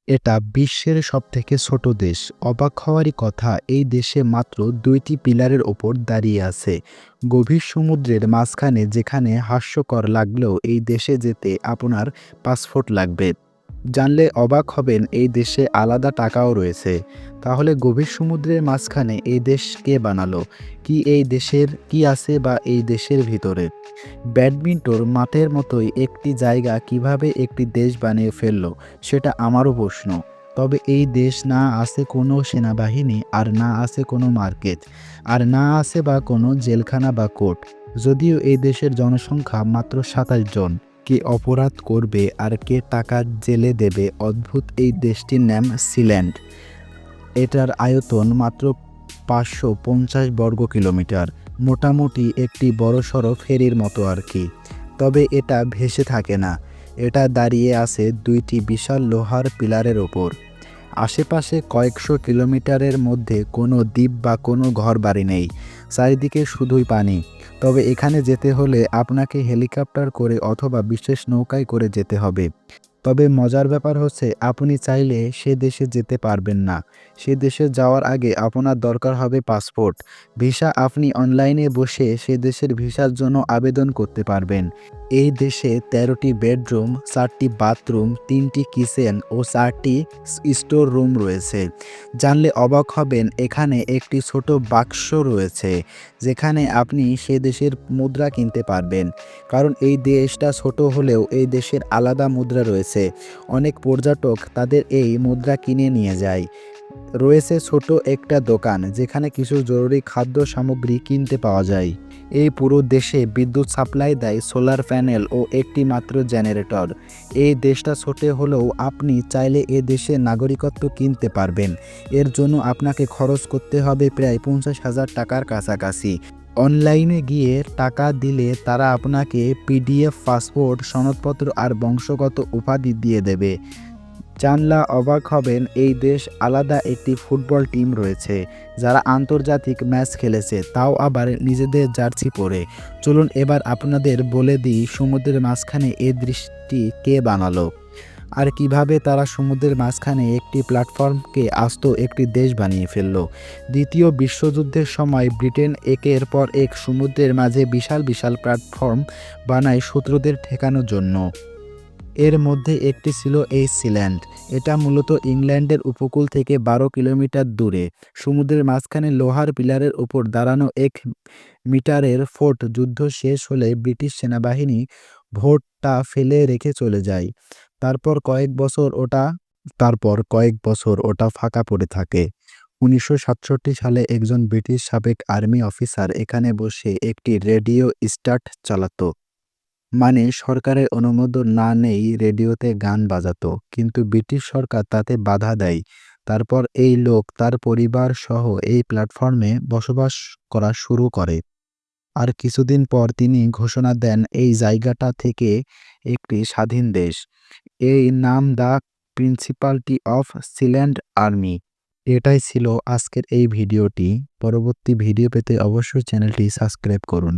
এটা বিশ্বের সবথেকে ছোট দেশ। অবাক হওয়ারই কথা, এই দেশে মাত্র ২টি পিলারের ওপর দাঁড়িয়ে আছে। গভীর সমুদ্রের মাঝখানে, যেখানে হাস্যকর লাগলেও এই দেশে যেতে আপনার পাসপোর্ট লাগবে। জানলে অবাক হবেন, এই দেশে আলাদা টাকাও রয়েছে। তাহলে গভীর সমুদ্রের মাঝখানে এই দেশ কে বানালো? কি এই দেশের কি আছে বা এই দেশের ভিতরে? ব্যাডমিন্টন মাঠের মতোই একটি জায়গা কিভাবে একটি দেশ বানিয়ে ফেললো, সেটা আমারও প্রশ্ন। তবে এই দেশ না আছে কোনো সেনাবাহিনী, আর না আছে কোনো মার্কেট, আর না আছে বা কোনো জেলখানা বা কোর্ট। যদিও এই দেশের জনসংখ্যা মাত্র ২৭ জন। কে অপরাধ করবে আর কে টাকা জেলে দেবে অদ্ভুত এই দেশটির নাম সিল্যান্ড। এটার আয়তন মাত্র ৫৫০ বর্গ কিলোমিটার। মোটামুটি একটি বড়সড় ফেরির মতো আর কি। তবে এটা ভেসে থাকে না, এটা দাঁড়িয়ে আছে ২টি বিশাল লোহার পিলারের ওপর। আশেপাশে কয়েকশো কিলোমিটারের মধ্যে কোনো দ্বীপ বা কোনো ঘরবাড়ি নেই। চারিদিকে শুধুই পানি। তবে এখানে যেতে হলে আপনাকে হেলিকপ্টার করে অথবা বিশেষ নৌকায় করে যেতে হবে। তবে মজার ব্যাপার হচ্ছে, আপনি চাইলে সে দেশে যেতে পারবেন না। সে দেশে যাওয়ার আগে আপনার দরকার হবে পাসপোর্ট। ভিসা আপনি অনলাইনে বসে সে দেশের ভিসার জন্য আবেদন করতে পারবেন। এই দেশে ১৩টি বেডরুম, ৪টি বাথরুম, ৩টি কিচেন ও ৪টি স্টোর রুম রয়েছে। জানলে অবাক হবেন, এখানে একটি ছোট বাক্স রয়েছে, যেখানে আপনি সে দেশের মুদ্রা কিনতে পারবেন। কারণ এই দেশটা ছোট হলেও এই দেশের আলাদা মুদ্রা রয়েছে। অনেক পর্যটক তাদের এই মুদ্রা কিনে নিয়ে যায়। রয়েছে ছোট একটা দোকান, যেখানে কিছু জরুরি খাদ্য সামগ্রী কিনতে পাওয়া যায়। এই পুরো দেশে বিদ্যুৎ সাপ্লাই দেয় সোলার প্যানেল ও একটি মাত্র জেনারেটর। এই দেশটা ছোট হলেও আপনি চাইলে এ দেশের নাগরিকত্ব কিনতে পারবেন। এর জন্য আপনাকে খরচ করতে হবে প্রায় ৫০,০০০ টাকার কাছাকাছি। অনলাইনে গিয়ে টাকা দিলে তারা আপনাকে পিডিএফ, পাসপোর্ট, সনদপত্র আর বংশগত উপাধি দিয়ে দেবে। জানলা অবাক হবেন, এই দেশ আলাদা একটি ফুটবল টিম রয়েছে, যারা আন্তর্জাতিক ম্যাচ খেলেছে, তাও আবার নিজেদের জার্সি পরে। চলুন এবার আপনাদের বলে দিই, সমুদ্রের মাঝখানে এই দৃষ্টি কে বানালো, আর কিভাবে তারা সমুদ্রের মাঝখানে একটি প্ল্যাটফর্মকে আস্ত একটি দেশ বানিয়ে ফেলল। দ্বিতীয় বিশ্বযুদ্ধের সময় ব্রিটেন একের পর এক সমুদ্রের মাঝে বিশাল বিশাল প্ল্যাটফর্ম বানায় শত্রুদের ঠেকানোর জন্য। এর মধ্যে একটি ছিল এই সিল্যান্ড। এটা মূলত ইংল্যান্ডের উপকূল থেকে ১২ কিলোমিটার দূরে। সমুদ্রের মাঝখানে লোহার পিলারের উপর দাঁড়ানো ১ মিটারের ফোর্ট। যুদ্ধ শেষ হলে ব্রিটিশ সেনাবাহিনী ফোর্টটা ফেলে রেখে চলে যায়। তারপর কয়েক বছর ওটা ফাঁকা পড়ে থাকে। ১৯৬৭ সালে একজন ব্রিটিশ সাবেক আর্মি অফিসার এখানে বসে একটি রেডিও স্টার্ট চালাতো। মানে সরকারের অনুমোদন না নেই রেডিওতে গান বাজাতো, কিন্তু ব্রিটিশ সরকার তাতে বাধা দেয়। তারপর এই লোক তার পরিবার সহ এই প্ল্যাটফর্মে বসবাস করা শুরু করে। আর কিছুদিন পর তিনি ঘোষণা দেন এই জায়গাটা থেকে একটি স্বাধীন দেশ। এই নাম the principality of Sealand army. এটাই ছিল আজকের এই ভিডিওটি। পরবর্তী ভিডিও পেতে অবশ্যই চ্যানেলটি সাবস্ক্রাইব করুন।